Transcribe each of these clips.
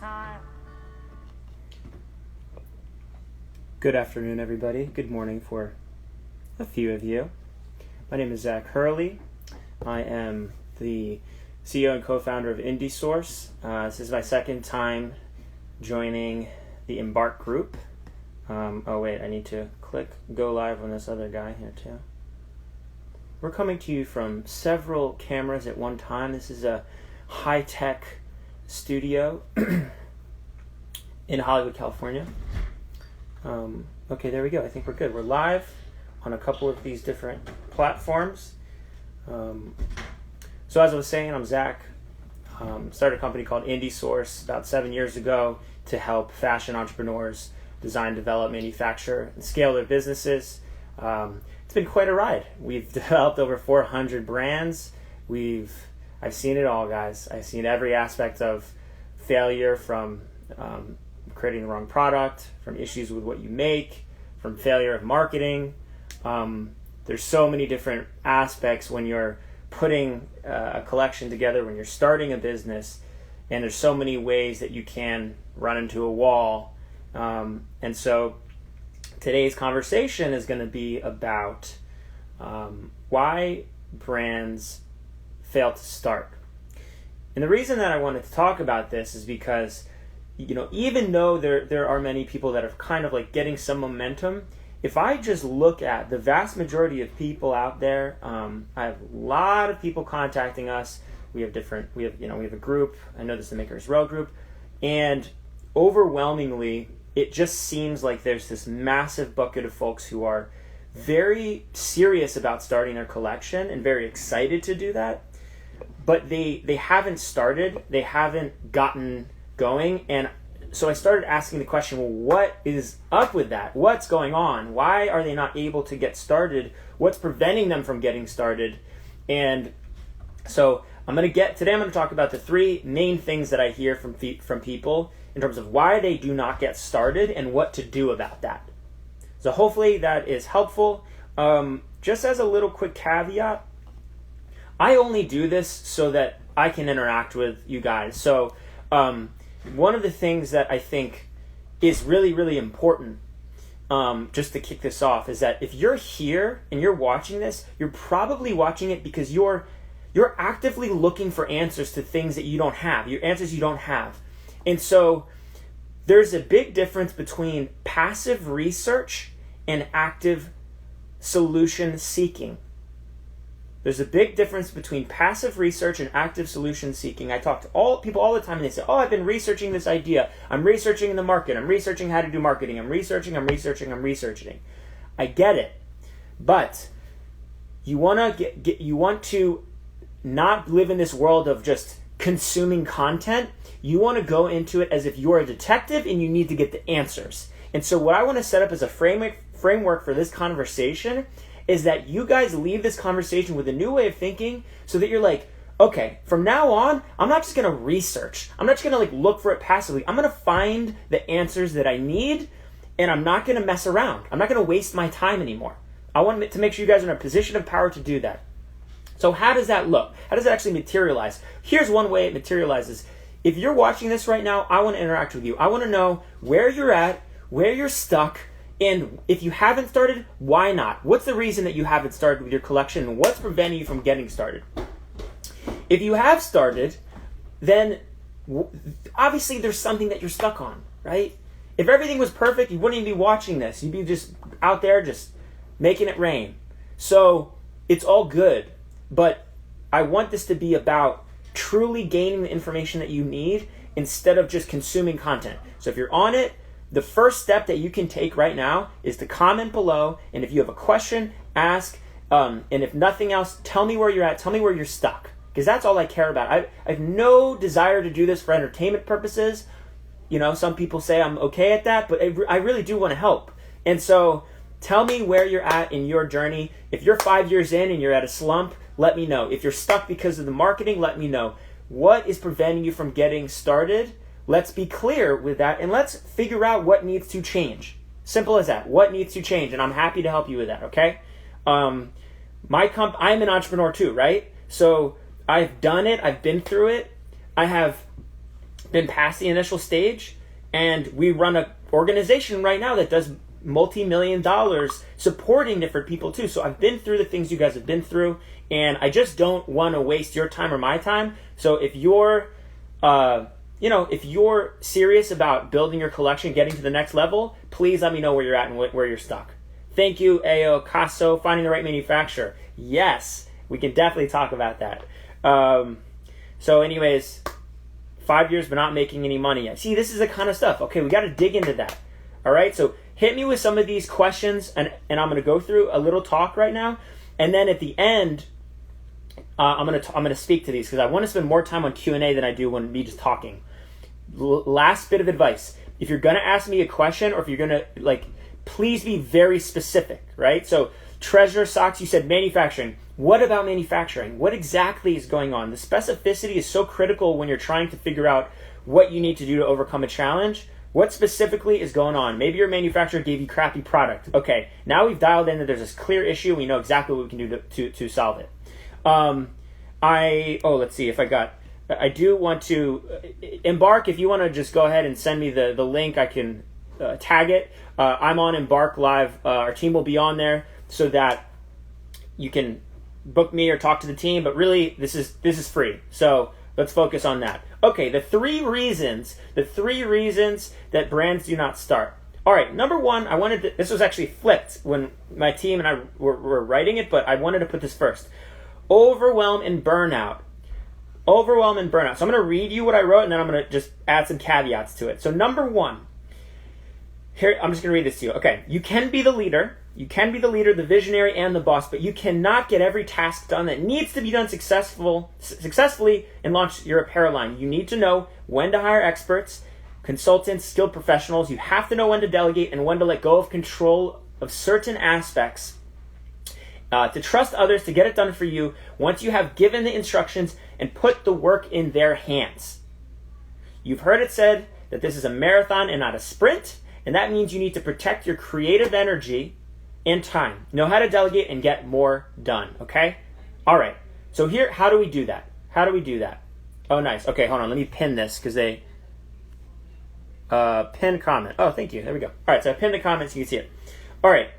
time. Good afternoon, everybody. Good morning for a few of you. My name is Zach Hurley. I am the CEO and co-founder of IndieSource. This is my second time joining the Embark group. I need to click go live on this other guy here too. We're coming to you from several cameras at one time. This is a high-tech studio in Hollywood, California. Okay, there we go. I think we're good. We're live on a couple of these different platforms. So as I was saying, I'm Zach. Started a company called IndieSource about 7 years ago to help fashion entrepreneurs design, develop, manufacture, and scale their businesses. It's been quite a ride. We've developed over 400 brands. I've seen it all, guys. I've seen every aspect of failure, from creating the wrong product, from issues with what you make, from failure of marketing. There's so many different aspects when you're putting a collection together, when you're starting a business, and there's so many ways that you can run into a wall. And so today's conversation is going to be about why brands fail to start. And the reason that I wanted to talk about this is because, even though there are many people that are kind of like getting some momentum, if I just look at the vast majority of people out there, I have a lot of people contacting us. We have a group. I know this is the Makers Row group, and overwhelmingly, it just seems like there's this massive bucket of folks who are very serious about starting their collection and very excited to do that, but they haven't started, they haven't gotten going. And so I started asking the question, well, what is up with that? What's going on? Why are they not able to get started? What's preventing them from getting started? And so today I'm going to talk about the three main things that I hear from people in terms of why they do not get started and what to do about that. So hopefully that is helpful. Just as a little quick caveat, I only do this so that I can interact with you guys. So one of the things that I think is really, really important, just to kick this off, is that if you're here and you're watching this, you're probably watching it because you're actively looking for answers to things that you don't have, answers you don't have. And so there's a big difference between passive research and active solution seeking. There's a big difference between passive research and active solution seeking. I talk to people all the time, and they say, I've been researching this idea. I'm researching the market. I'm researching how to do marketing. I'm researching. I get it. But you want to not live in this world of just consuming content. You want to go into it as if you're a detective and you need to get the answers. And so what I want to set up as a framework for this conversation is that you guys leave this conversation with a new way of thinking, so that you're like, okay, from now on, I'm not just going to research. I'm not just going to look for it passively. I'm going to find the answers that I need, and I'm not going to mess around. I'm not going to waste my time anymore. I want to make sure you guys are in a position of power to do that. So how does that look? How does it actually materialize? Here's one way it materializes. If you're watching this right now, I want to interact with you. I want to know where you're at, where you're stuck, and if you haven't started, why not? What's the reason that you haven't started with your collection, and what's preventing you from getting started? If you have started, then obviously there's something that you're stuck on, right? If everything was perfect, you wouldn't even be watching this. You'd be just out there just making it rain. So it's all good. But I want this to be about truly gaining the information that you need instead of just consuming content. So if you're on it, the first step that you can take right now is to comment below. And if you have a question, ask. And if nothing else, tell me where you're at. Tell me where you're stuck. Because that's all I care about. I have no desire to do this for entertainment purposes. Some people say I'm okay at that, but I really do want to help. And so tell me where you're at in your journey. If you're 5 years in and you're at a slump, let me know. If you're stuck because of the marketing, let me know. What is preventing you from getting started? Let's be clear with that, and let's figure out what needs to change. Simple as that. What needs to change? And I'm happy to help you with that, okay? I'm an entrepreneur too, right? So I've done it. I've been through it. I have been past the initial stage, and we run an organization right now that does multi-million dollars supporting different people too. So I've been through the things you guys have been through, and I just don't want to waste your time or my time. So if you're if you're serious about building your collection, getting to the next level, please let me know where you're at and where you're stuck. Thank you, Ayo Caso. Finding the right manufacturer. Yes, we can definitely talk about that. So anyways, 5 years but not making any money yet. See, this is the kind of stuff. Okay, we got to dig into that. All right, so hit me with some of these questions, and I'm going to go through a little talk right now, and then at the end, I'm going to speak to these because I want to spend more time on Q&A than I do when me just talking. Last bit of advice: if you're going to ask me a question, or if you're going to please be very specific, right? So Treasure Socks, you said manufacturing. What about manufacturing? What exactly is going on? The specificity is so critical when you're trying to figure out what you need to do to overcome a challenge. What specifically is going on? Maybe your manufacturer gave you crappy product. Okay, now we've dialed in that there's this clear issue. We know exactly what we can do to solve it. Let's see if I do want to Embark. If you want to just go ahead and send me the link, I can tag it. I'm on Embark Live. Our team will be on there so that you can book me or talk to the team. But really, this is free. So let's focus on that. Okay, the three reasons that brands do not start. All right, number one, this was actually flipped when my team and I were writing it, but I wanted to put this first. Overwhelm and burnout. Overwhelm and burnout. So I'm going to read you what I wrote, and then I'm going to just add some caveats to it. So number one, here, I'm just going to read this to you. Okay, you can be the leader. You can be the leader, the visionary, and the boss, but you cannot get every task done that needs to be done successfully and launch your apparel line. You need to know when to hire experts, consultants, skilled professionals. You have to know when to delegate and when to let go of control of certain aspects, to trust others to get it done for you once you have given the instructions and put the work in their hands. You've heard it said that this is a marathon and not a sprint, and that means you need to protect your creative energy and time. Know how to delegate and get more done, okay? All right, so here, how do we do that? Oh, nice. Okay, hold on, let me pin this because they pin comment. Oh, thank you, there we go. All right, so I pinned the comment so you can see it. All right,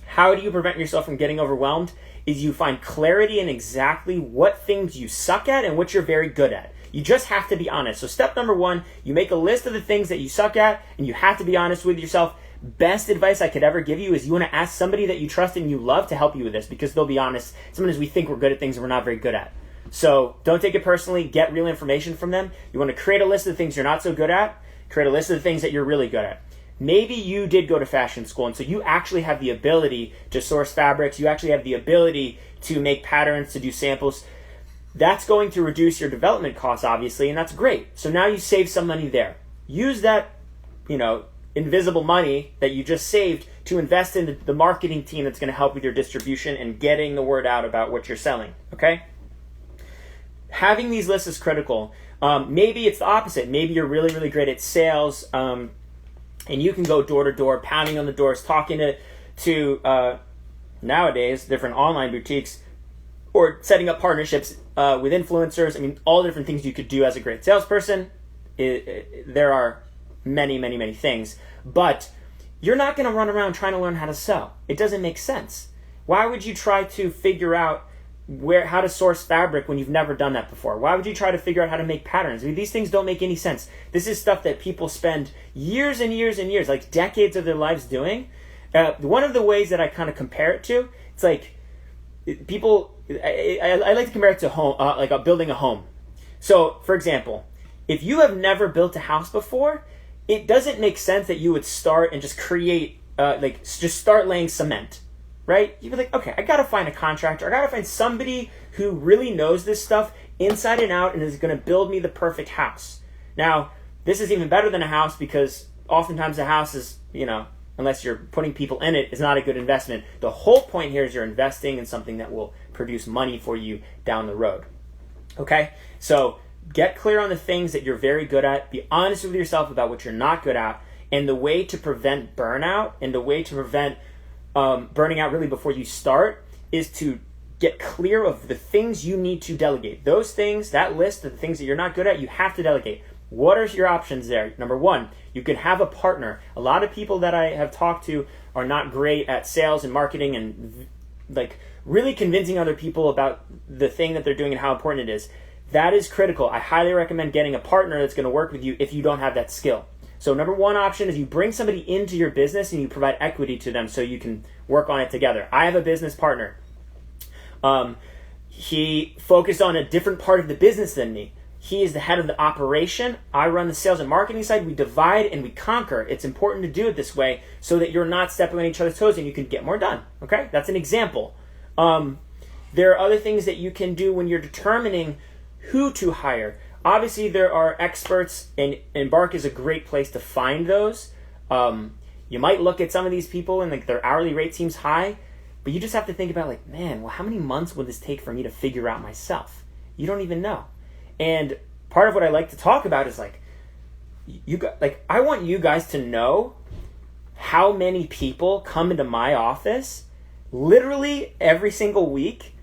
how do you prevent yourself from getting overwhelmed? Is you find clarity in exactly what things you suck at and what you're very good at. You just have to be honest. So step number one, you make a list of the things that you suck at, and you have to be honest with yourself. Best advice I could ever give you is you want to ask somebody that you trust and you love to help you with this, because they'll be honest. Sometimes we think we're good at things that we're not very good at. So don't take it personally. Get real information from them. You want to create a list of the things you're not so good at. Create a list of the things that you're really good at. Maybe you did go to fashion school, and so you actually have the ability to source fabrics. You actually have the ability to make patterns, to do samples. That's going to reduce your development costs, obviously, and that's great. So now you save some money there. Use that, invisible money that you just saved to invest in the marketing team that's going to help with your distribution and getting the word out about what you're selling, okay? Having these lists is critical. Maybe it's the opposite. Maybe you're really, really great at sales, and you can go door to door, pounding on the doors, talking to nowadays different online boutiques, or setting up partnerships with influencers. I mean, all the different things you could do as a great salesperson. There are many, many, many things, but you're not going to run around trying to learn how to sell. It doesn't make sense. Why would you try to figure out how to source fabric when you've never done that before? Why would you try to figure out how to make patterns? I mean, these things don't make any sense. This is stuff that people spend years and years and years, like decades of their lives doing. One of the ways that I kind of compare it to, it's like people, I like to compare it to home, like building a home. So, for example, if you have never built a house before, it doesn't make sense that you would start and just create, just start laying cement. Right? You'd be like, okay, I gotta find a contractor. I gotta find somebody who really knows this stuff inside and out and is gonna build me the perfect house. Now, this is even better than a house because oftentimes a house is, unless you're putting people in it, is not a good investment. The whole point here is you're investing in something that will produce money for you down the road. Okay? So get clear on the things that you're very good at. Be honest with yourself about what you're not good at. And the way to prevent burnout and the way to prevent burning out really before you start is to get clear of the things you need to delegate. Those things, that list of the things that you're not good at, you have to delegate. What are your options there? Number one, you can have a partner. A lot of people that I have talked to are not great at sales and marketing and like really convincing other people about the thing that they're doing and how important it is. That is critical. I highly recommend getting a partner that's going to work with you if you don't have that skill. So number one option is you bring somebody into your business and you provide equity to them so you can work on it together. I have a business partner. He focused on a different part of the business than me. He is the head of the operation. I run the sales and marketing side. We divide and we conquer. It's important to do it this way so that you're not stepping on each other's toes and you can get more done. Okay? That's an example. There are other things that you can do when you're determining who to hire. Obviously, there are experts, and Embark is a great place to find those. You might look at some of these people and like their hourly rate seems high, but you just have to think about like, man, well, how many months would this take for me to figure out myself? You don't even know. And part of what I like to talk about is like, I want you guys to know how many people come into my office literally every single week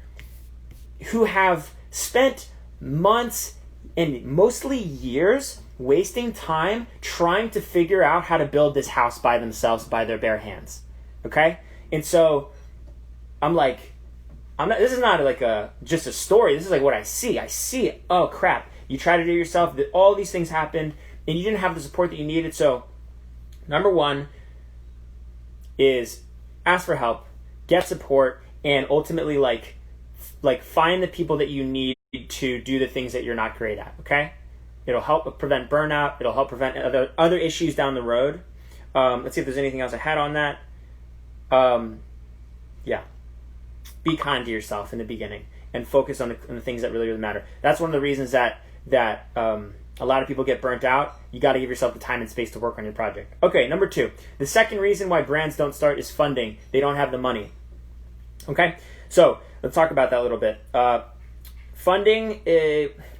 who have spent months and mostly years wasting time trying to figure out how to build this house by themselves by their bare hands. Okay? And so this is not like just a story. This is like what I see. I see it. Oh crap. You try to do it yourself. All these things happened and you didn't have the support that you needed. So number one is ask for help, get support, and ultimately like find the people that you need to do the things that you're not great at. Okay? It'll help prevent burnout. It'll help prevent other issues down the road. Let's see if there's anything else I had on that. Yeah. Be kind to yourself in the beginning and focus on the things that really matter. That's one of the reasons that a lot of people get burnt out. You got to give yourself the time and space to work on your project. Okay, number two. The second reason why brands don't start is funding. They don't have the money. Okay, so let's talk about that a little bit. Funding,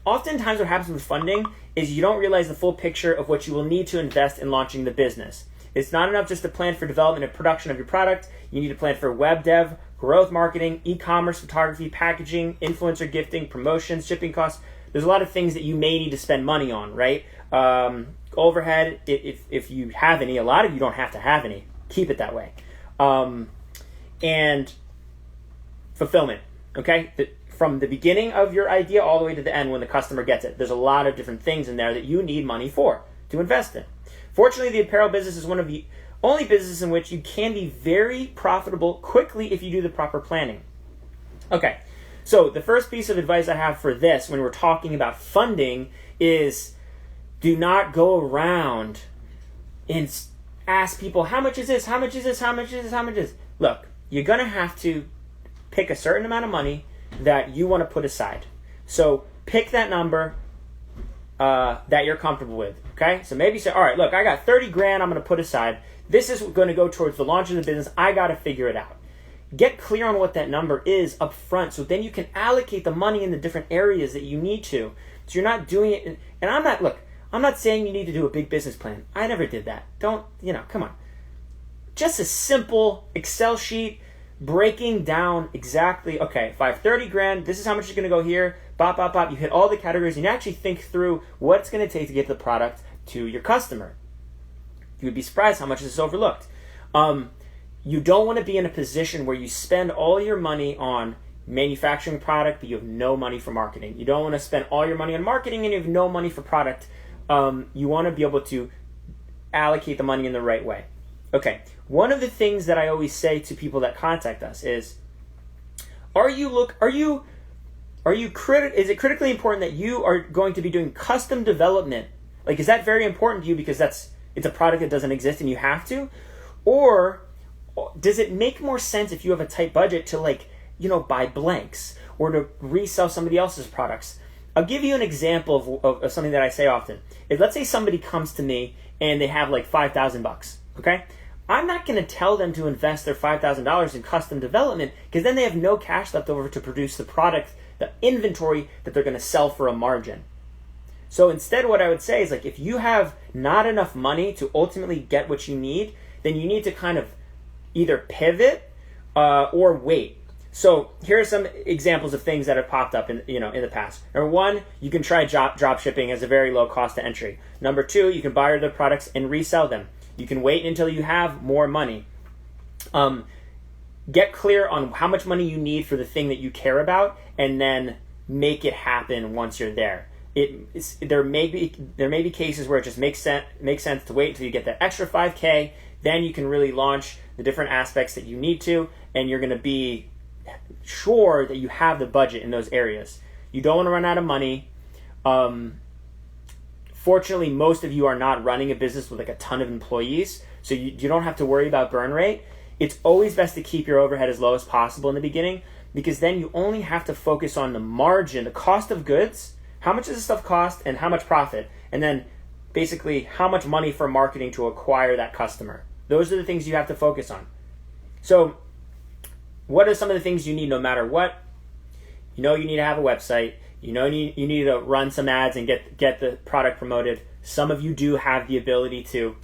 oftentimes what happens with funding is you don't realize the full picture of what you will need to invest in launching the business. It's not enough just to plan for development and production of your product. You need to plan for web dev, growth marketing, e-commerce, photography, packaging, influencer gifting, promotions, shipping costs. There's a lot of things that you may need to spend money on, right? Overhead, if you have any. A lot of you don't have to have any. Keep it that way. And fulfillment, okay? From the beginning of your idea all the way to the end when the customer gets it. There's a lot of different things in there that you need money for, to invest in. Fortunately, the apparel business is one of the only businesses in which you can be very profitable quickly if you do the proper planning. Okay, so the first piece of advice I have for this when we're talking about funding is do not go around and ask people, how much is this, how much is this, how much is this, how much is this? Look, you're going to have to pick a certain amount of money that you want to put aside. So pick that number that you're comfortable with, okay? So maybe say, all right, look, I got 30 grand I'm going to put aside. This is going to go towards the launch of the business. I got to figure it out. Get clear on what that number is up front so then you can allocate the money in the different areas that you need to. So you're not doing it, and I'm not saying you need to do a big business plan. I never did that. Don't, come on. Just a simple Excel sheet breaking down exactly, okay, if I have 30 grand, this is how much is going to go here, bop, bop, bop. You hit all the categories and you actually think through what it's going to take to get the product to your customer. You would be surprised how much this is overlooked. You don't want to be in a position where you spend all your money on manufacturing product, but you have no money for marketing. You don't want to spend all your money on marketing and you have no money for product. You want to be able to allocate the money in the right way. Okay, one of the things that I always say to people that contact us is, is it critically important that you are going to be doing custom development? Like, is that very important to you because it's a product that doesn't exist and you have to? Or does it make more sense if you have a tight budget to buy blanks or to resell somebody else's products? I'll give you an example of something that I say often. Let's say somebody comes to me and they have like $5,000, okay? I'm not going to tell them to invest their $5,000 in custom development because then they have no cash left over to produce the product, the inventory that they're going to sell for a margin. So instead what I would say is if you have not enough money to ultimately get what you need, then you need to kind of either pivot or wait. So here are some examples of things that have popped up in the past. Number one, you can try drop shipping as a very low cost to entry. Number two, you can buy other products and resell them. You can wait until you have more money. Get clear on how much money you need for the thing that you care about, and then make it happen once you're there. There may be cases where it just makes sense to wait until you get that extra 5K. Then you can really launch the different aspects that you need to, and you're going to be sure that you have the budget in those areas. You don't want to run out of money. Fortunately, most of you are not running a business with like a ton of employees, so you don't have to worry about burn rate. It's always best to keep your overhead as low as possible in the beginning, because then you only have to focus on the margin, the cost of goods, how much does this stuff cost, and how much profit, and then basically how much money for marketing to acquire that customer. Those are the things you have to focus on. So what are some of the things you need no matter what? You need to have a website. You need to run some ads and get the product promoted. Some of you do have the ability to,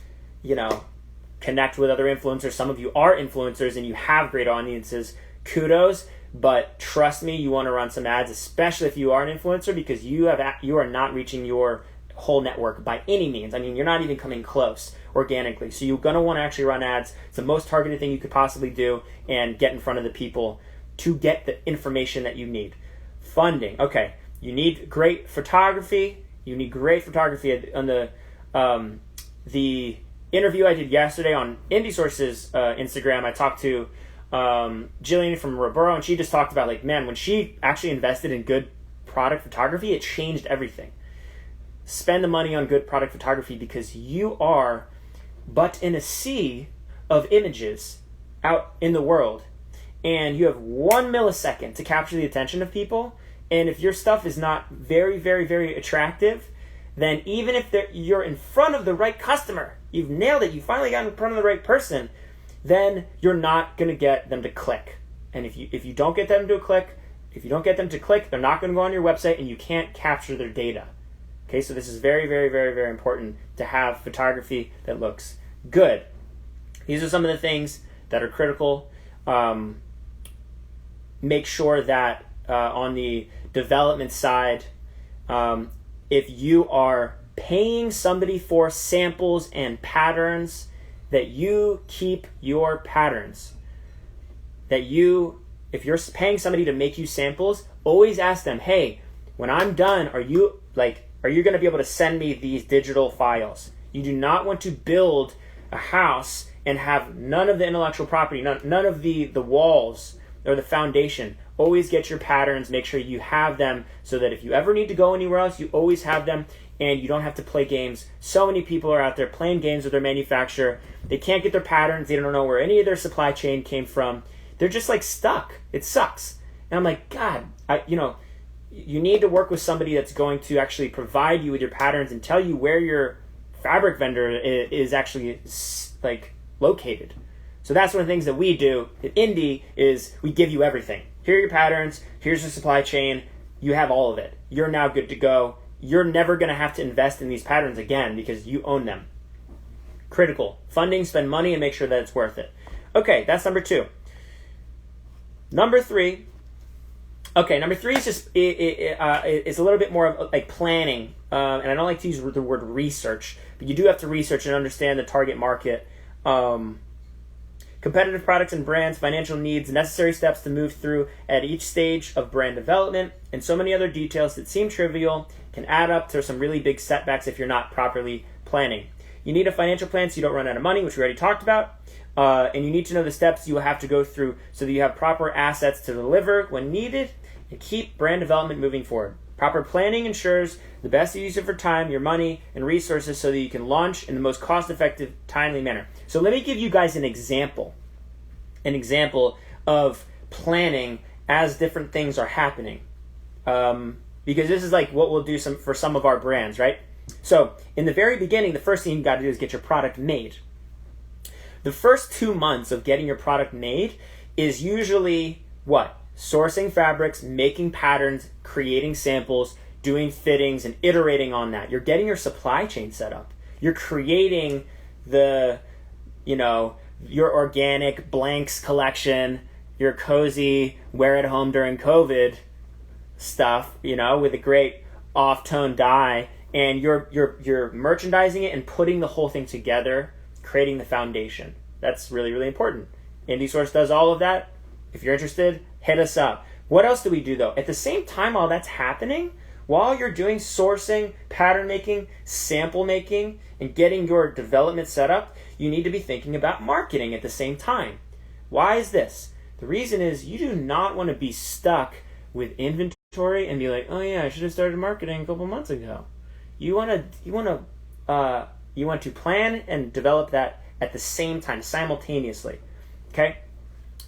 connect with other influencers. Some of you are influencers and you have great audiences. Kudos, but trust me, you want to run some ads, especially if you are an influencer, because you are not reaching your whole network by any means. I mean, you're not even coming close organically. So you're going to want to actually run ads. It's the most targeted thing you could possibly do, and get in front of the people to get the information that you need. Funding. Okay. You need great photography. On the interview I did yesterday on IndieSource's Instagram, I talked to Jillian from Roburo, and she just talked about when she actually invested in good product photography, it changed everything. Spend the money on good product photography, because you are but in a sea of images out in the world, and you have 1 millisecond to capture the attention of people. And if your stuff is not very, very, very attractive, then even if you're in front of the right customer, you've nailed it, you finally got in front of the right person, then you're not going to get them to click. And if you don't get them to click, they're not going to go on your website, and you can't capture their data. Okay, so this is very, very, very, very important to have photography that looks good. These are some of the things that are critical. Make sure that on the development side, if you are paying somebody for samples and patterns, that you keep your patterns. If you're paying somebody to make you samples, always ask them, hey, when I'm done, are you going to be able to send me these digital files? You do not want to build a house and have none of the intellectual property, none of the walls or the foundation. Always get your patterns, make sure you have them, so that if you ever need to go anywhere else, you always have them, and you don't have to play games. So many people are out there playing games with their manufacturer. They can't get their patterns. They don't know where any of their supply chain came from. They're just stuck. It sucks. And I'm like, God, you need to work with somebody that's going to actually provide you with your patterns and tell you where your fabric vendor is actually located. So that's one of the things that we do at Indie, is we give you everything. Here are your patterns. Here's the supply chain. You have all of it. You're now good to go. You're never going to have to invest in these patterns again, because you own them. Critical. Funding, spend money, and make sure that it's worth it. Okay, that's number 2. Number 3 is just it's a little bit more of planning, and I don't like to use the word research, but you do have to research and understand the target market, competitive products and brands, financial needs, necessary steps to move through at each stage of brand development, and so many other details that seem trivial can add up to some really big setbacks if you're not properly planning. You need a financial plan so you don't run out of money, which we already talked about. And you need to know the steps you will have to go through so that you have proper assets to deliver when needed and keep brand development moving forward. Proper planning ensures the best use of your time, your money, and resources so that you can launch in the most cost-effective, timely manner. So let me give you guys an example of planning as different things are happening. Because this is what we'll do for some of our brands, right? So in the very beginning, the first thing you got to do is get your product made. The first 2 months of getting your product made is usually what? Sourcing fabrics, making patterns, creating samples, doing fittings, and iterating on that. You're getting your supply chain set up. You're creating your organic blanks collection, your cozy wear at home during COVID stuff, with a great off-tone dye, and you're merchandising it and putting the whole thing together, creating the foundation. That's really, really important. IndieSource does all of that. If you're interested, hit us up. What else do we do though? At the same time, while that's happening, while you're doing sourcing, pattern making, sample making, and getting your development set up, you need to be thinking about marketing at the same time. Why is this? The reason is you do not want to be stuck with inventory and be like, oh yeah, I should have started marketing a couple months ago. You want to plan and develop that at the same time, simultaneously. Okay?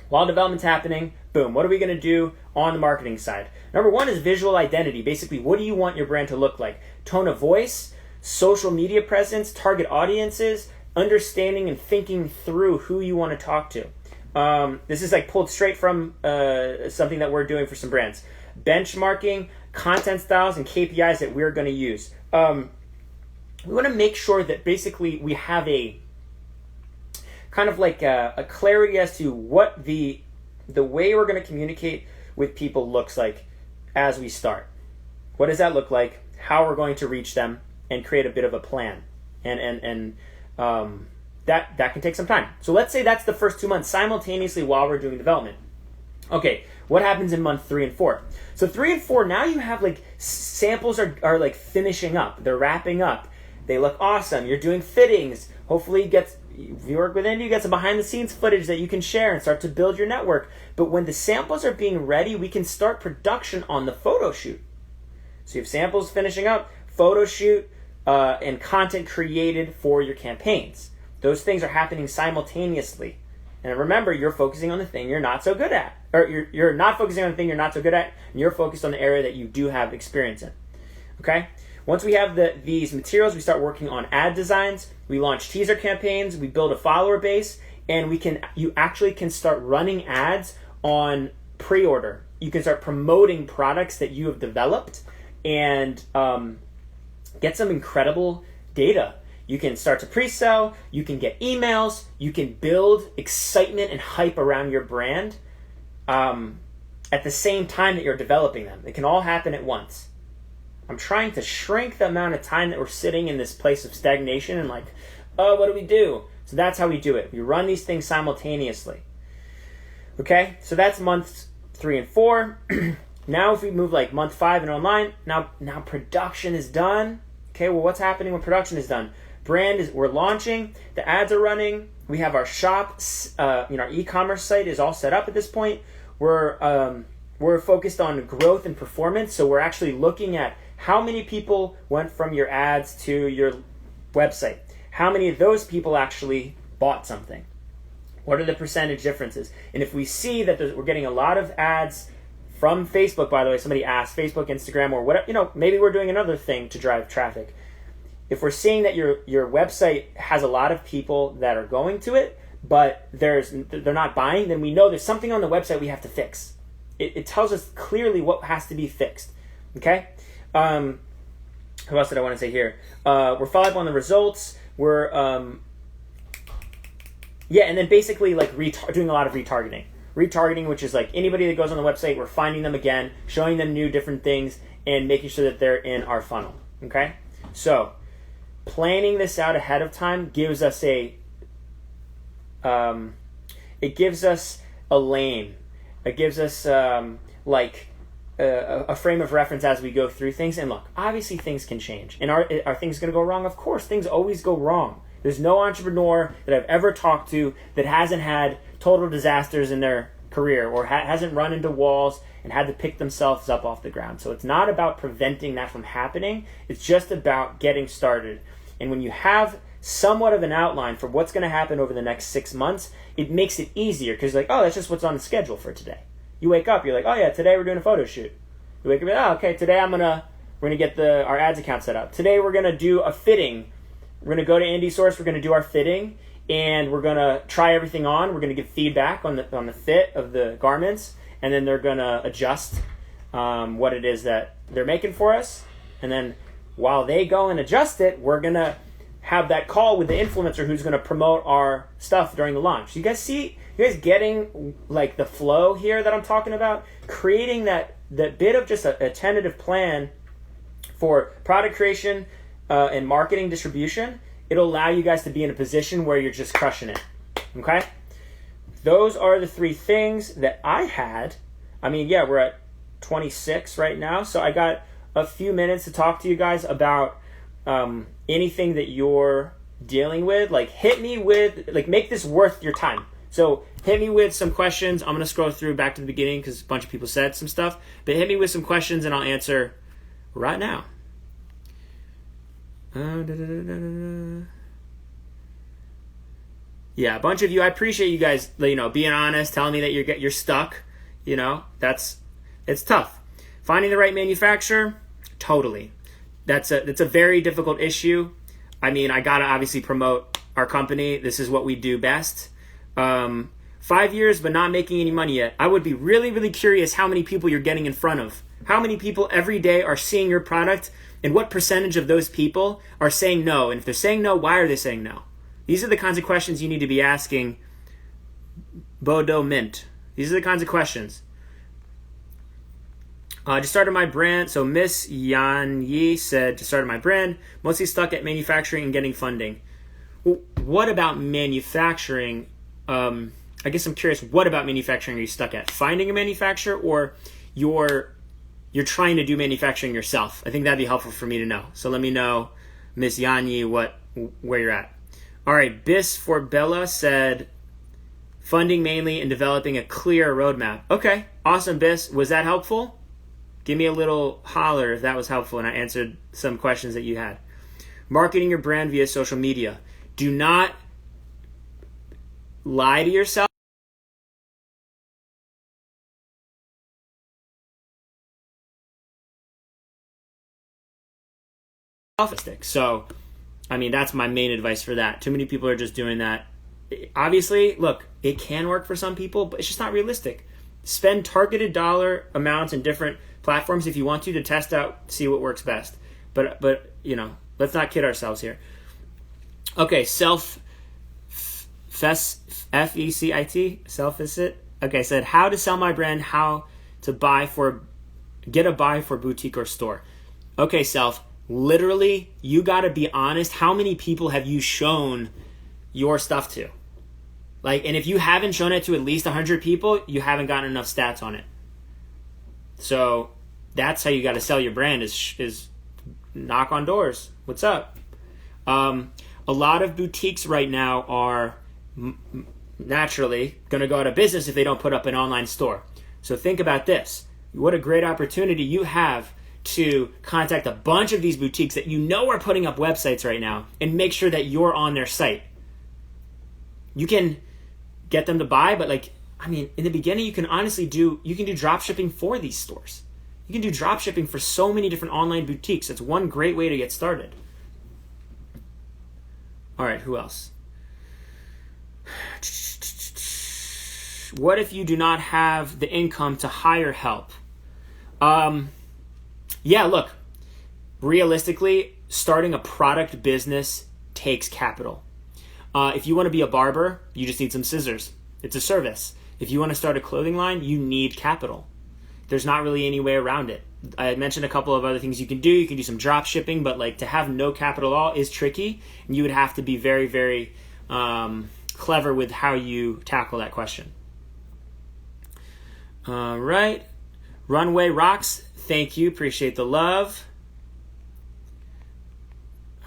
While development's happening, boom, what are we going to do on the marketing side? Number one is visual identity. Basically, what do you want your brand to look like? Tone of voice, social media presence, target audiences, understanding and thinking through who you want to talk to. This is like pulled straight from something that we're doing for some brands. Benchmarking, content styles, and KPIs that we're going to use. We want to make sure that basically we have a kind of like a clarity as to what the way we're going to communicate with people looks like as we start. What does that look like? How we're going to reach them and create a bit of a plan. And that can take some time. So let's say that's the first 2 months simultaneously while we're doing development. Okay, what happens in month 3 and 4? So 3 and 4, now you have like samples are like finishing up. They're wrapping up. They look awesome. You're doing fittings. Hopefully if you work with Indy, you get some behind the scenes footage that you can share and start to build your network. But when the samples are being ready, we can start production on the photo shoot. So you have samples finishing up, photo shoot, and content created for your campaigns. Those things are happening simultaneously. And remember, you're focusing on the thing you're not so good at. Or you're not focusing on the thing you're not so good at, and you're focused on the area that you do have experience in. Okay? Once we have these materials, we start working on ad designs. We launch teaser campaigns. We build a follower base, and you actually can start running ads on pre-order. You can start promoting products that you have developed and get some incredible data. You can start to pre-sell. You can get emails. You can build excitement and hype around your brand at the same time that you're developing them. It can all happen at once. I'm trying to shrink the amount of time that we're sitting in this place of stagnation and like, oh, what do we do? So that's how we do it. We run these things simultaneously. Okay, so that's months 3 and 4. Now if we move like month 5 and online, now production is done. Okay, well what's happening when production is done? We're launching, the ads are running, we have our shop, our e-commerce site is all set up at this point. We're focused on growth and performance, so we're actually looking at how many people went from your ads to your website. How many of those people actually bought something? What are the percentage differences? And if we see that we're getting a lot of ads from Facebook, by the way, somebody asked, Facebook, Instagram, or whatever, maybe we're doing another thing to drive traffic. If we're seeing that your website has a lot of people that are going to it, but they're not buying, then we know there's something on the website we have to fix. It tells us clearly what has to be fixed. Okay? What else did I want to say here? We're following up on the results. We're and then basically like doing a lot of retargeting. Retargeting, which is like anybody that goes on the website, we're finding them again, showing them new different things, and making sure that they're in our funnel. Okay? So planning this out ahead of time gives us a lane. It gives us a frame of reference as we go through things. And look, obviously things can change. And are things going to go wrong? Of course, things always go wrong. There's no entrepreneur that I've ever talked to that hasn't had total disasters in their career or hasn't run into walls and had to pick themselves up off the ground. So it's not about preventing that from happening. It's just about getting started. And when you have somewhat of an outline for what's going to happen over the next 6 months, it makes it easier because like, oh, that's just what's on the schedule for today. You wake up, you're like, oh yeah, today we're doing a photo shoot. You wake up, oh, okay, today we're gonna get our ads account set up. Today we're gonna do a fitting. We're gonna go to IndieSource, we're gonna do our fitting, and we're gonna try everything on. We're gonna give feedback on the fit of the garments, and then they're gonna adjust what it is that they're making for us. And then while they go and adjust it, we're gonna have that call with the influencer who's going to promote our stuff during the launch. You guys getting like the flow here that I'm talking about? Creating that bit of just a tentative plan for product creation and marketing distribution. It'll allow you guys to be in a position where you're just crushing it. Okay? Those are the 3 things that I had. I mean, yeah, we're at 26 right now, so I got a few minutes to talk to you guys about anything that you're dealing with. Like, hit me with, like, make this worth your time. So hit me with some questions. I'm going to scroll through back to the beginning because a bunch of people said some stuff. But hit me with some questions and I'll answer right now. Yeah, a bunch of you, I appreciate you guys, being honest, telling me that you're stuck. It's tough. Finding the right manufacturer, totally. That's a very difficult issue. I mean, I gotta obviously promote our company. This is what we do best. 5 years, but not making any money yet. I would be really, really curious how many people you're getting in front of. How many people every day are seeing your product, and what percentage of those people are saying no? And if they're saying no, why are they saying no? These are the kinds of questions you need to be asking Bodo Mint. These are the kinds of questions. Just started my brand. So Miss Yan Yi said, just started my brand. Mostly stuck at manufacturing and getting funding. Well, what about manufacturing? I guess I'm curious, what about manufacturing are you stuck at? Finding a manufacturer, or you're trying to do manufacturing yourself? I think that'd be helpful for me to know. So let me know, Miss Yan Yi, where you're at. All right, Bis for Bella said, funding mainly and developing a clear roadmap. Okay, awesome, Bis. Was that helpful? Give me a little holler if that was helpful and I answered some questions that you had. Marketing your brand via social media. Do not lie to yourself. So, I mean, that's my main advice for that. Too many people are just doing that. Obviously, look, it can work for some people, but it's just not realistic. Spend targeted dollar amounts in different platforms if you want to test out, see what works best. But let's not kid ourselves here. Okay, F-E-C-I-T, self-visit. Okay, said how to sell my brand, how to get a buy for boutique or store. Okay, Self, literally, you got to be honest. How many people have you shown your stuff to? And if you haven't shown it to at least 100 people, you haven't gotten enough stats on it. So that's how you got to sell your brand is knock on doors. What's up? A lot of boutiques right now are naturally going to go out of business if they don't put up an online store. So think about this. What a great opportunity you have to contact a bunch of these boutiques that are putting up websites right now and make sure that you're on their site. You can get them to buy, but in the beginning you can do drop shipping for these stores. You can do drop shipping for so many different online boutiques. It's one great way to get started. All right, who else? What if you do not have the income to hire help? Yeah, look, realistically, starting a product business takes capital. If you want to be a barber, you just need some scissors. It's a service. If you want to start a clothing line, you need capital. There's not really any way around it. I had mentioned a couple of other things you can do. You can do some drop shipping, but to have no capital at all is tricky. And you would have to be very, very clever with how you tackle that question. All right. Runway Rocks, thank you. Appreciate the love.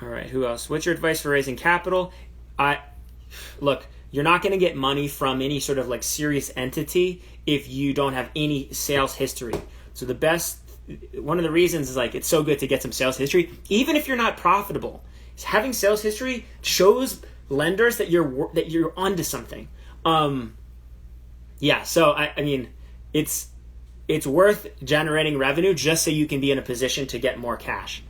All right, who else? What's your advice for raising capital? Look, you're not going to get money from any sort of serious entity if you don't have any sales history. So one of the reasons is it's so good to get some sales history, even if you're not profitable. Having sales history shows lenders that you're onto something. Yeah, so I mean, it's worth generating revenue just so you can be in a position to get more cash.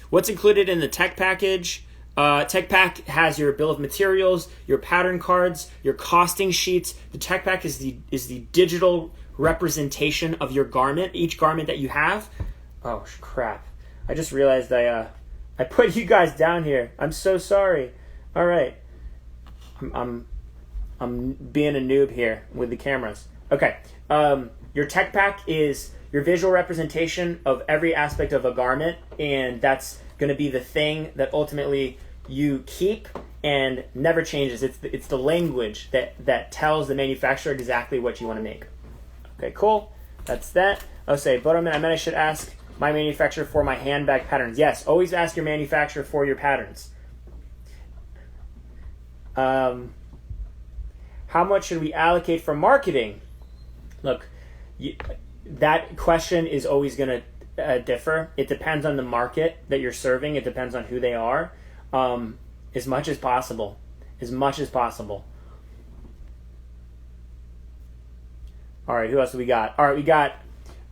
What's included in the tech package? Tech pack has your bill of materials, your pattern cards, your costing sheets. The tech pack is the digital representation of your garment, each garment that you have. Oh crap! I just realized I I put you guys down here. I'm so sorry. All right. I'm being a noob here with the cameras. Okay. Your tech pack is your visual representation of every aspect of a garment, and that's going to be the thing that ultimately you keep and never changes. It's the language that tells the manufacturer exactly what you want to make. Okay, cool. That's that. I'll say, but I should ask my manufacturer for my handbag patterns. Yes, always ask your manufacturer for your patterns. How much should we allocate for marketing? Look, that question is always going to differ. It depends on the market that you're serving. It depends on who they are. As much as possible. As much as possible. All right, who else do we got? All right, we got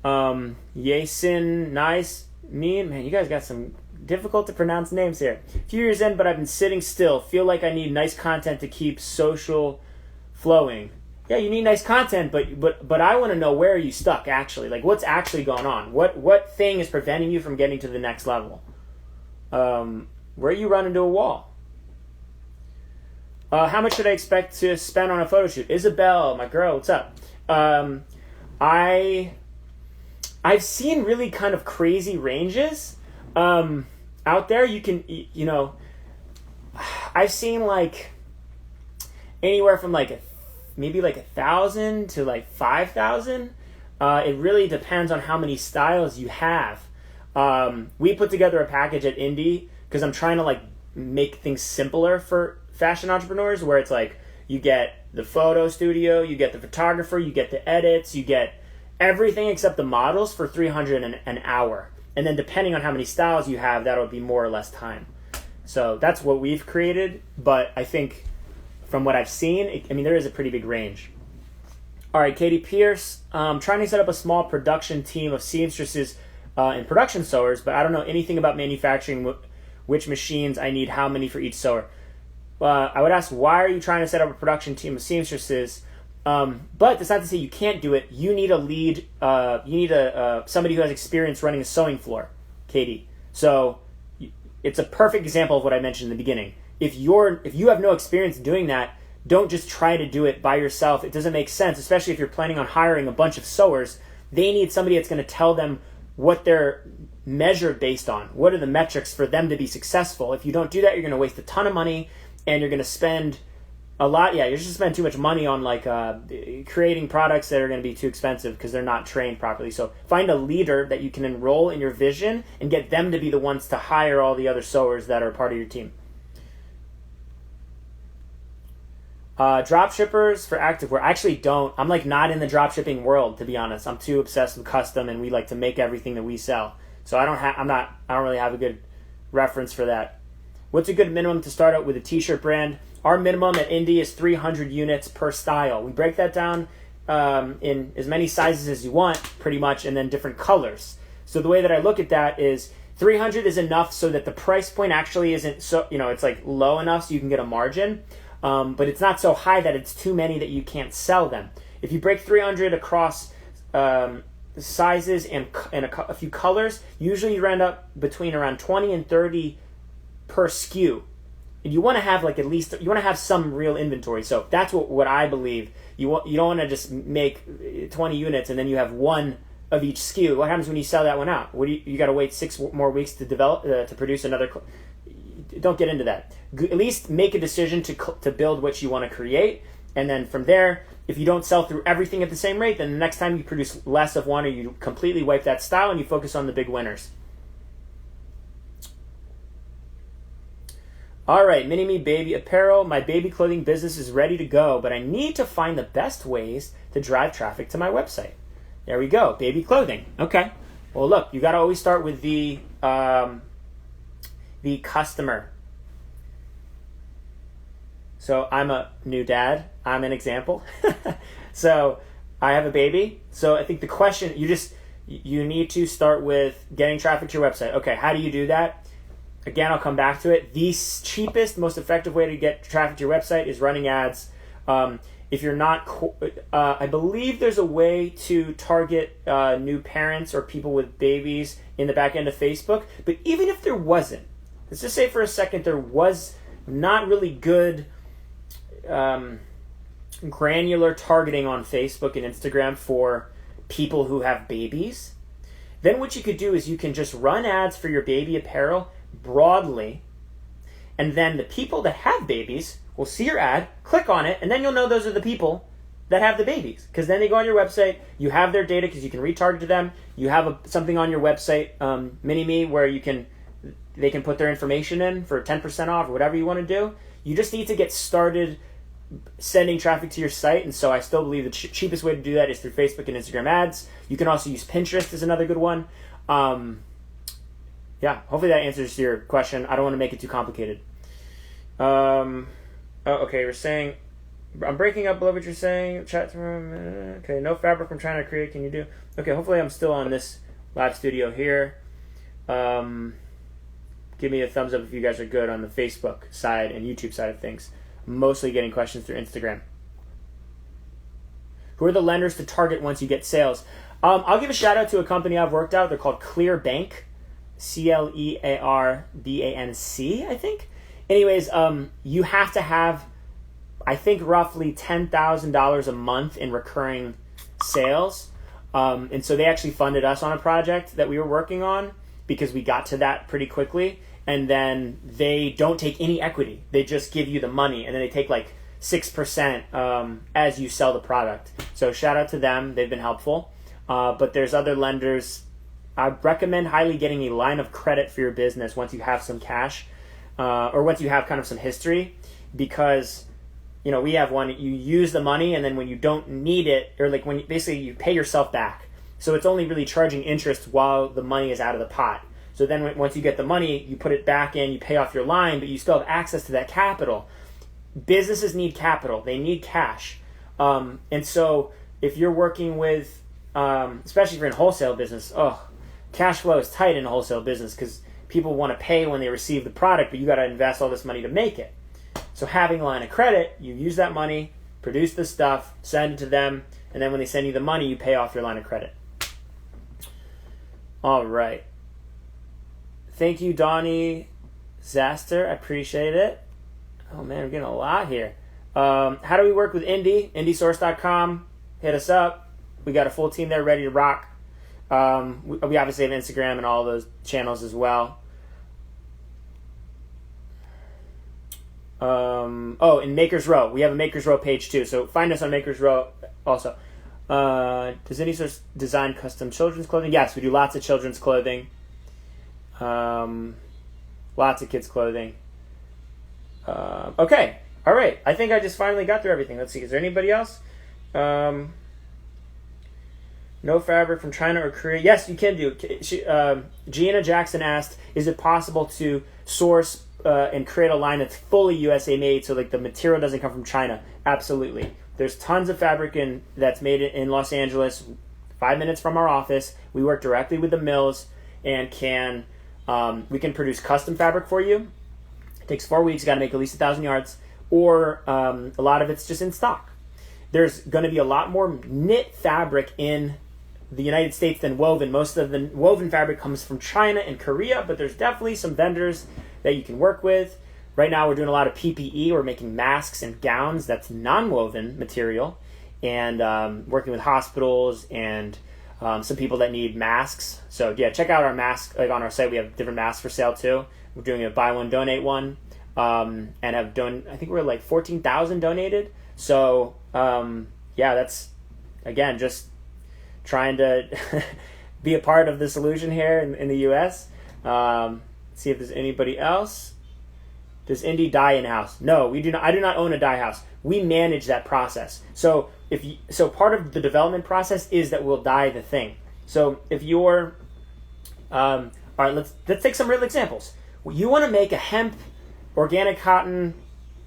Yasin Nice. Man, you guys got some difficult to pronounce names here. A few years in, but I've been sitting still. Feel like I need nice content to keep social flowing. Yeah, you need nice content, but I want to know, where are you stuck actually? Like, what's actually going on? What thing is preventing you from getting to the next level? Where you run into a wall? How much should I expect to spend on a photo shoot? Isabel, my girl, what's up? I've seen really kind of crazy ranges out there. You can, I've seen like anywhere from like maybe like 1,000 to like 5,000. It really depends on how many styles you have. We put together a package at Indie because I'm trying to like make things simpler for fashion entrepreneurs, where it's like you get the photo studio, you get the photographer, you get the edits, you get everything except the models for $300 an hour. And then depending on how many styles you have, that'll be more or less time. So that's what we've created. But I think from what I've seen, there is a pretty big range. All right, Katie Pierce, trying to set up a small production team of seamstresses and production sewers, but I don't know anything about manufacturing, which machines I need, how many for each sewer. I would ask, why are you trying to set up a production team of seamstresses? But that's not to say you can't do it. You need a lead. You need somebody who has experience running a sewing floor, Katie. So it's a perfect example of what I mentioned in the beginning. If you have no experience doing that, don't just try to do it by yourself. It doesn't make sense, especially if you're planning on hiring a bunch of sewers. They need somebody that's going to tell them what they're measured based on. What are the metrics for them to be successful? If you don't do that, you're going to waste a ton of money. And you're going to spend a lot. Yeah, you're just going to spend too much money on like creating products that are going to be too expensive because they're not trained properly. So find a leader that you can enroll in your vision and get them to be the ones to hire all the other sewers that are part of your team. Drop shippers for activewear. I actually don't. I'm like not in the drop shipping world, to be honest. I'm too obsessed with custom, and we like to make everything that we sell. So I don't really have a good reference for that. What's a good minimum to start out with a t-shirt brand? Our minimum at Indie is 300 units per style. We break that down in as many sizes as you want, pretty much, and then different colors. So the way that I look at that is 300 is enough so that the price point actually isn't so, it's like low enough so you can get a margin, but it's not so high that it's too many that you can't sell them. If you break 300 across sizes and a few colors, usually you end up between around 20 and 30 per SKU. And you want to have you want to have some real inventory. So that's what I believe. You don't want to just make 20 units and then you have one of each SKU. What happens when you sell that one out? You got to wait 6 more weeks to develop to produce another. Don't get into that. At least make a decision to build what you want to create, and then from there, if you don't sell through everything at the same rate, then the next time you produce less of one, or you completely wipe that style and you focus on the big winners. All right, Mini-Me Baby Apparel. My baby clothing business is ready to go, but I need to find the best ways to drive traffic to my website. There we go, baby clothing. Okay. Well, look, you got to always start with the customer. So I'm a new dad. I'm an example. So I have a baby. So I think the question, you need to start with getting traffic to your website. Okay, how do you do that? Again, I'll come back to it. The cheapest, most effective way to get traffic to your website is running ads. If you're not, I believe there's a way to target new parents or people with babies in the back end of Facebook. But even if there wasn't, let's just say for a second there was not really good granular targeting on Facebook and Instagram for people who have babies, then what you could do is you can just run ads for your baby apparel broadly, and then the people that have babies will see your ad, click on it, and then you'll know those are the people that have the babies, because then they go on your website, you have their data because you can retarget to them, you have something on your website, Mini-Me, where they can put their information in for 10% off or whatever you want to do. You just need to get started sending traffic to your site, and so I still believe the cheapest way to do that is through Facebook and Instagram ads. You can also use Pinterest as another good one. Yeah, hopefully that answers your question. I don't want to make it too complicated. Okay, we're saying, I'm breaking up, love what you're saying. Chat room, okay, no fabric I'm trying to create, can you do? Okay, hopefully I'm still on this live studio here. Give me a thumbs up if you guys are good on the Facebook side and YouTube side of things. Mostly getting questions through Instagram. Who are the lenders to target once you get sales? I'll give a shout out to a company I've worked out. They're called Clear Bank, ClearBanc, I think. Anyways, you have to have, I think, roughly $10,000 a month in recurring sales. And so they actually funded us on a project that we were working on because we got to that pretty quickly. And then they don't take any equity. They just give you the money, and then they take like 6% as you sell the product. So shout out to them. They've been helpful. But there's other lenders. I recommend highly getting a line of credit for your business once you have some cash, or once you have kind of some history, because we have one. You use the money, and then when you don't need it, or like when basically you pay yourself back. So it's only really charging interest while the money is out of the pot. So then once you get the money, you put it back in, you pay off your line, but you still have access to that capital. Businesses need capital. They need cash. And so if you're working with, especially if you're in wholesale business, cash flow is tight in a wholesale business because people want to pay when they receive the product, but you got to invest all this money to make it. So having a line of credit, you use that money, produce the stuff, send it to them, and then when they send you the money, you pay off your line of credit. All right. Thank you, Donnie Zaster. I appreciate it. Oh, man, we're getting a lot here. How do we work with Indie? IndieSource.com. Hit us up. We got a full team there ready to rock. We obviously have Instagram and all those channels as well. And Makers Row. We have a Makers Row page too. So find us on Makers Row also. Does IndieSource design custom children's clothing? Yes, we do lots of children's clothing. Lots of kids' clothing. Okay. All right. I think I just finally got through everything. Let's see. Is there anybody else? No fabric from China or Korea. Yes, you can do. Gianna Jackson asked, is it possible to source and create a line that's fully USA made so like the material doesn't come from China? Absolutely. There's tons of fabric that's made in Los Angeles, 5 minutes from our office. We work directly with the mills and we can produce custom fabric for you. It takes 4 weeks. You got to make at least 1,000 yards, or a lot of it's just in stock. There's going to be a lot more knit fabric in the United States than woven. Most of the woven fabric comes from China and Korea, but there's definitely some vendors that you can work with. Right now we're doing a lot of PPE. We're making masks and gowns that's non-woven material, and working with hospitals and some people that need masks. So yeah, check out our mask. Like on our site, we have different masks for sale too. We're doing a buy one, donate one, and have done, I think we're like 14,000 donated. So yeah, that's, again, just trying to be a part of the solution here in the U.S. See if there's anybody else. Does Indie dye in-house? No, we do not. I do not own a dye house. We manage that process. So part of the development process is that we'll dye the thing. So if you're, all right, let's take some real examples. You want to make a hemp organic cotton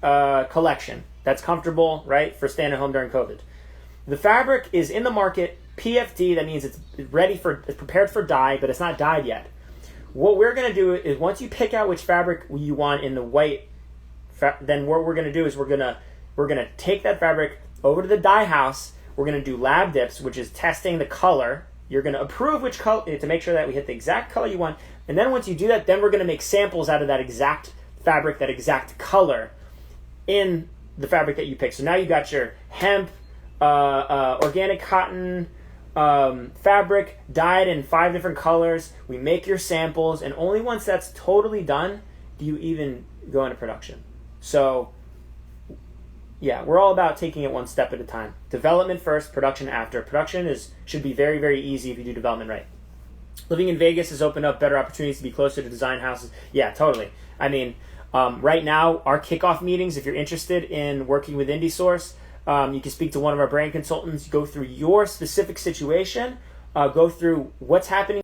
collection that's comfortable, right, for staying at home during COVID. The fabric is in the market, PFD. That means it's prepared for dye, but it's not dyed yet. What we're going to do is once you pick out which fabric you want in the white, then what we're going to do is we're going to take that fabric over to the dye house. We're going to do lab dips, which is testing the color. You're going to approve which color to make sure that we hit the exact color you want. And then once you do that, then we're going to make samples out of that exact fabric, that exact color in the fabric that you pick. So now you got your hemp, organic cotton, fabric dyed in 5 different colors. We make your samples, and only once that's totally done do you even go into production. So yeah, we're all about taking it one step at a time. Development first, production after. Production should be very, very easy if you do development right. Living in Vegas has opened up better opportunities to be closer to design houses. Yeah, totally. I mean, right now, our kickoff meetings, if you're interested in working with IndieSource, you can speak to one of our brand consultants, go through your specific situation, go through what's happening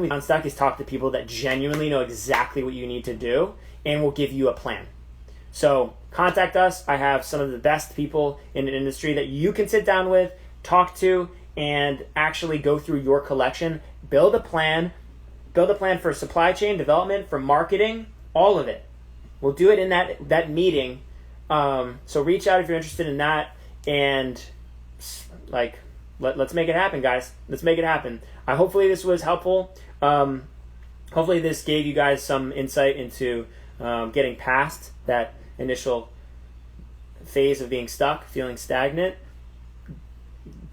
on stock, is talk to people that genuinely know exactly what you need to do and will give you a plan. So contact us. I have some of the best people in the industry that you can sit down with, talk to, and actually go through your collection, build a plan for supply chain development, for marketing, all of it. We'll do it in that meeting. So reach out if you're interested in that, and let's make it happen, guys. Let's make it happen. Hopefully this was helpful. Hopefully this gave you guys some insight into getting past that initial phase of being stuck, feeling stagnant.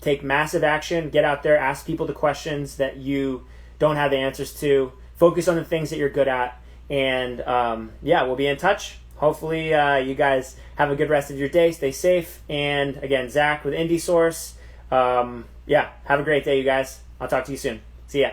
Take massive action. Get out there. Ask people the questions that you don't have the answers to. Focus on the things that you're good at. And yeah, we'll be in touch. Hopefully you guys have a good rest of your day. Stay safe. And again, Zach with IndieSource. Yeah, have a great day, you guys. I'll talk to you soon. See ya.